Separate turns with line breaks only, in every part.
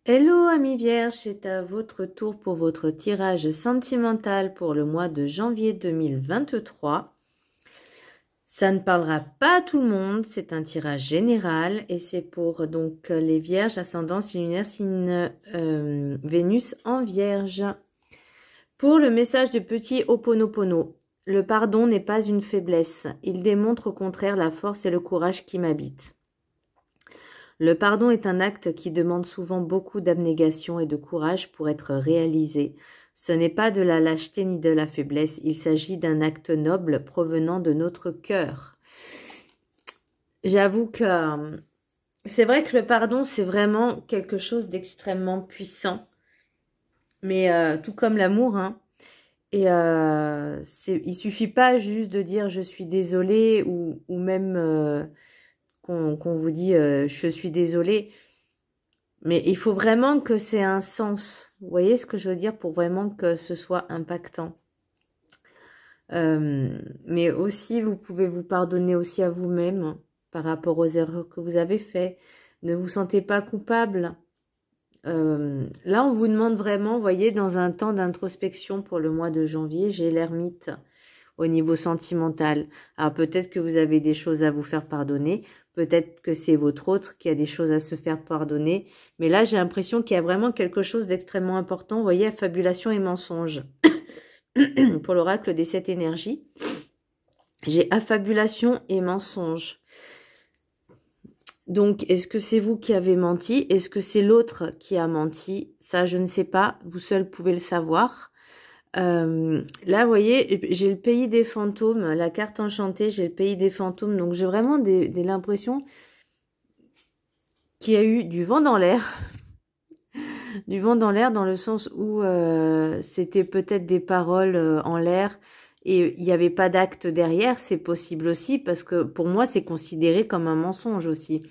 Hello amis vierges, c'est à votre tour pour votre tirage sentimental pour le mois de janvier 2023. Ça ne parlera pas à tout le monde, c'est un tirage général et c'est pour donc les vierges, ascendant, signe lunaire, signe Vénus en vierge. Pour le message de petit Ho'oponopono, le pardon n'est pas une faiblesse, il démontre au contraire la force et le courage qui m'habitent. Le pardon est un acte qui demande souvent beaucoup d'abnégation et de courage pour être réalisé. Ce n'est pas de la lâcheté ni de la faiblesse, il s'agit d'un acte noble provenant de notre cœur. J'avoue que c'est vrai que le pardon, c'est vraiment quelque chose d'extrêmement puissant. Mais tout comme l'amour, hein. Et il suffit pas juste de dire je suis désolée ou même... qu'on vous dit je suis désolée, mais il faut vraiment que c'est un sens. Vous voyez ce que je veux dire, pour vraiment que ce soit impactant. Mais aussi, vous pouvez vous pardonner aussi à vous-même par rapport aux erreurs que vous avez faites. Ne vous sentez pas coupable. Là, on vous demande vraiment, vous voyez, dans un temps d'introspection pour le mois de janvier, j'ai l'ermite au niveau sentimental. Alors peut-être que vous avez des choses à vous faire pardonner, peut-être que c'est votre autre qui a des choses à se faire pardonner, mais là j'ai l'impression qu'il y a vraiment quelque chose d'extrêmement important, vous voyez, affabulation et mensonge. Pour l'oracle des 7 énergies, j'ai affabulation et mensonge. Donc, est-ce que c'est vous qui avez menti? Est-ce que c'est l'autre qui a menti? Ça, je ne sais pas, vous seul pouvez le savoir. Là, vous voyez, j'ai le pays des fantômes, la carte enchantée, j'ai le pays des fantômes. Donc, j'ai vraiment l'impression qu'il y a eu du vent dans l'air. Du vent dans l'air dans le sens où c'était peut-être des paroles en l'air et il n'y avait pas d'acte derrière. C'est possible aussi parce que pour moi, c'est considéré comme un mensonge aussi.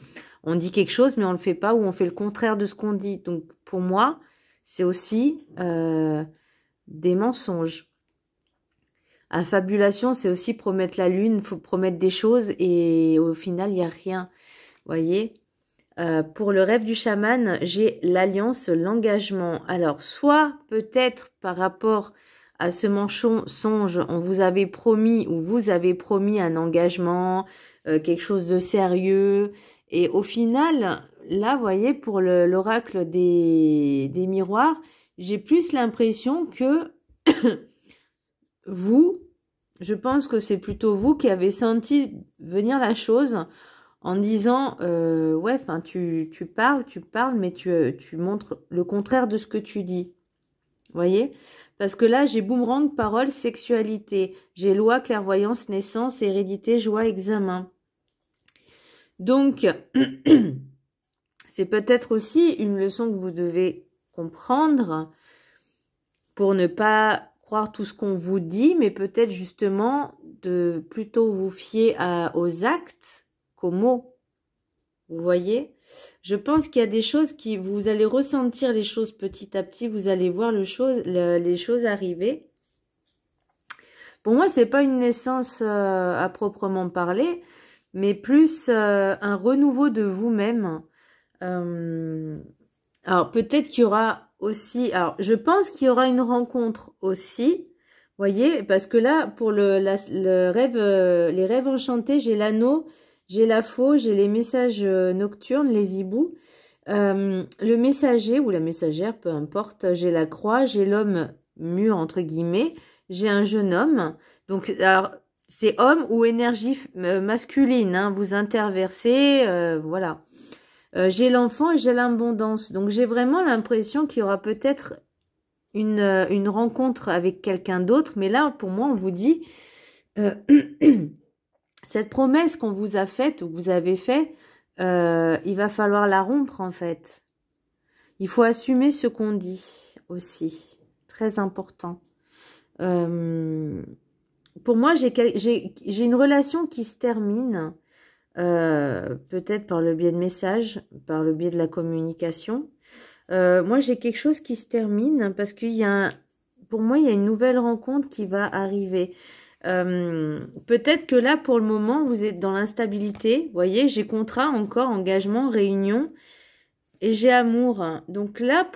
On dit quelque chose, mais on ne le fait pas ou on fait le contraire de ce qu'on dit. Donc, pour moi, c'est aussi... des mensonges. Affabulation, c'est aussi promettre la lune, il faut promettre des choses et au final, il n'y a rien. Voyez, pour le rêve du chaman, j'ai l'alliance, l'engagement. Alors, soit peut-être par rapport à ce mensonge, on vous avait promis ou vous avez promis un engagement, quelque chose de sérieux. Et au final, là, vous voyez, pour l'oracle des miroirs, j'ai plus l'impression que vous, je pense que c'est plutôt vous qui avez senti venir la chose en disant ouais, enfin tu parles, mais tu montres le contraire de ce que tu dis. Vous voyez? Parce que là, j'ai boomerang, parole, sexualité. J'ai loi, clairvoyance, naissance, hérédité, joie, examen. Donc, c'est peut-être aussi une leçon que vous devez comprendre pour ne pas croire tout ce qu'on vous dit, mais peut-être justement de plutôt vous fier aux actes qu'aux mots. Vous voyez? Je pense qu'il y a des choses qui... Vous allez ressentir les choses petit à petit, vous allez voir les choses arriver. Pour moi, c'est pas une naissance à proprement parler, mais plus un renouveau de vous-même. Alors, peut-être qu'il y aura aussi... Alors, je pense qu'il y aura une rencontre aussi, voyez, parce que là, pour le rêve, les rêves enchantés, j'ai l'anneau, j'ai la faux, j'ai les messages nocturnes, les hiboux, le messager ou la messagère, peu importe, j'ai la croix, j'ai l'homme mûr, entre guillemets, j'ai un jeune homme. Donc, alors, c'est homme ou énergie masculine, hein, vous interversez, voilà. J'ai l'enfant et j'ai l'abondance. Donc, j'ai vraiment l'impression qu'il y aura peut-être une rencontre avec quelqu'un d'autre. Mais là, pour moi, on vous dit, cette promesse qu'on vous a faite ou que vous avez faite, il va falloir la rompre, en fait. Il faut assumer ce qu'on dit aussi. Très important. Pour moi, j'ai une relation qui se termine. Peut-être par le biais de messages, par le biais de la communication. Moi, j'ai quelque chose qui se termine parce qu'il y a, pour moi, il y a une nouvelle rencontre qui va arriver. Peut-être que là, pour le moment, vous êtes dans l'instabilité. Vous voyez, j'ai contrat, encore, engagement, réunion. et j'ai amour. Donc là,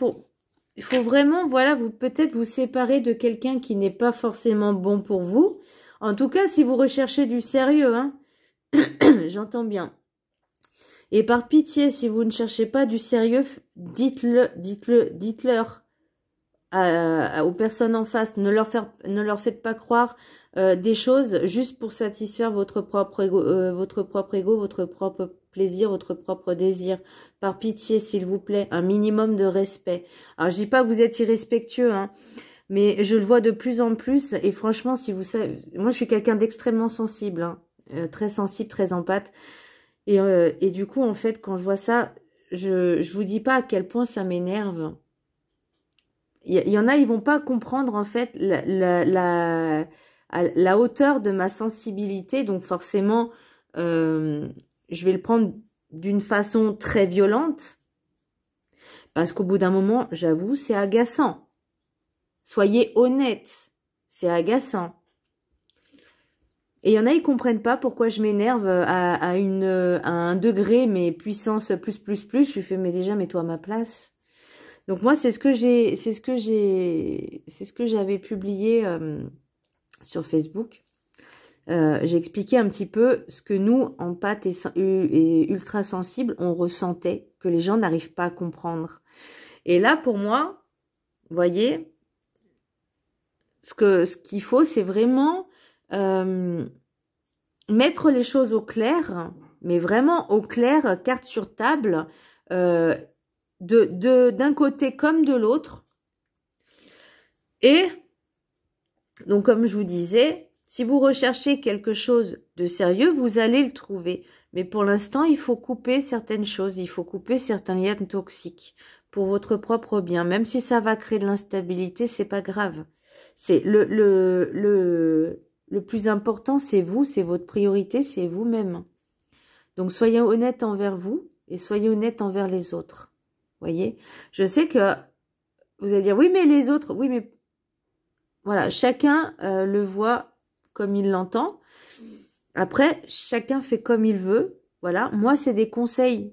il faut vraiment, voilà, vous peut-être vous séparer de quelqu'un qui n'est pas forcément bon pour vous. En tout cas, si vous recherchez du sérieux, hein, j'entends bien. Et par pitié, si vous ne cherchez pas du sérieux, dites-leur aux personnes en face. Ne leur faites pas croire des choses juste pour satisfaire votre propre ego, votre propre plaisir, votre propre désir. Par pitié, s'il vous plaît, un minimum de respect. Alors, je dis pas que vous êtes irrespectueux, hein, mais je le vois de plus en plus. Et franchement, si vous savez, moi, je suis quelqu'un d'extrêmement sensible, hein, très sensible, très empathe. Et du coup, en fait, quand je vois ça, je vous dis pas à quel point ça m'énerve. Il y en a, ils vont pas comprendre, en fait, la hauteur de ma sensibilité. Donc, forcément, je vais le prendre d'une façon très violente. Parce qu'au bout d'un moment, j'avoue, c'est agaçant. Soyez honnête, c'est agaçant. Et il y en a, ils comprennent pas pourquoi je m'énerve à un degré, mais puissance plus. Je fais, mais déjà, mets-toi à ma place. Donc moi, c'est ce que j'avais publié sur Facebook. J'ai expliqué un petit peu ce que nous, empathes et ultra sensibles, on ressentait, que les gens n'arrivent pas à comprendre. Et là, pour moi, vous voyez, ce qu'il faut, c'est vraiment mettre les choses au clair, mais vraiment au clair, carte sur table, d'un côté comme de l'autre. Et donc, comme je vous disais, si vous recherchez quelque chose de sérieux, vous allez le trouver. Mais pour l'instant, il faut couper certaines choses, il faut couper certains liens toxiques pour votre propre bien. Même si ça va créer de l'instabilité, c'est pas grave. C'est le plus important, c'est vous, c'est votre priorité, c'est vous-même. Donc, soyez honnête envers vous et soyez honnête envers les autres. Voyez, je sais que vous allez dire, oui, mais les autres, oui, mais voilà, chacun le voit comme il l'entend. Après, chacun fait comme il veut. Voilà, moi, c'est des conseils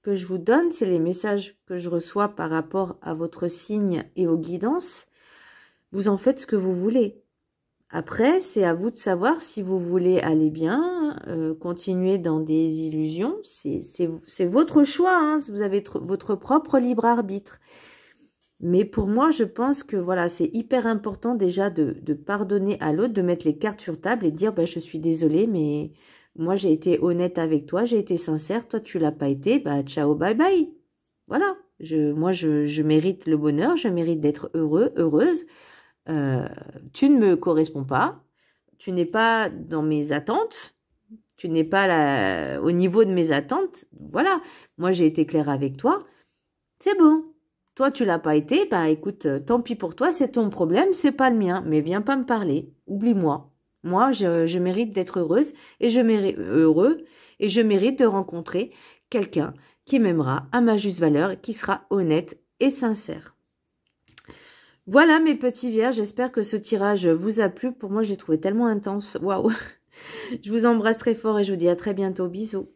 que je vous donne, c'est les messages que je reçois par rapport à votre signe et aux guidances. Vous en faites ce que vous voulez. Après, c'est à vous de savoir si vous voulez aller bien, continuer dans des illusions. C'est votre choix, hein. Vous avez votre propre libre arbitre. Mais pour moi, je pense que voilà, c'est hyper important déjà de pardonner à l'autre, de mettre les cartes sur table et de dire, je suis désolée, mais moi, j'ai été honnête avec toi, j'ai été sincère, toi, tu l'as pas été, ciao, bye bye. Voilà, moi, je mérite le bonheur, je mérite d'être heureux, heureuse. Tu ne me corresponds pas, tu n'es pas dans mes attentes, tu n'es pas au niveau de mes attentes. Voilà, moi, j'ai été claire avec toi, c'est bon. Toi, tu l'as pas été, écoute, tant pis pour toi, c'est ton problème, c'est pas le mien, mais viens pas me parler, oublie-moi. Moi, je mérite d'être heureuse et je mérite heureux et je mérite de rencontrer quelqu'un qui m'aimera à ma juste valeur, qui sera honnête et sincère. Voilà mes petits vierges, j'espère que ce tirage vous a plu. Pour moi, je l'ai trouvé tellement intense. Waouh! Je vous embrasse très fort et je vous dis à très bientôt. Bisous!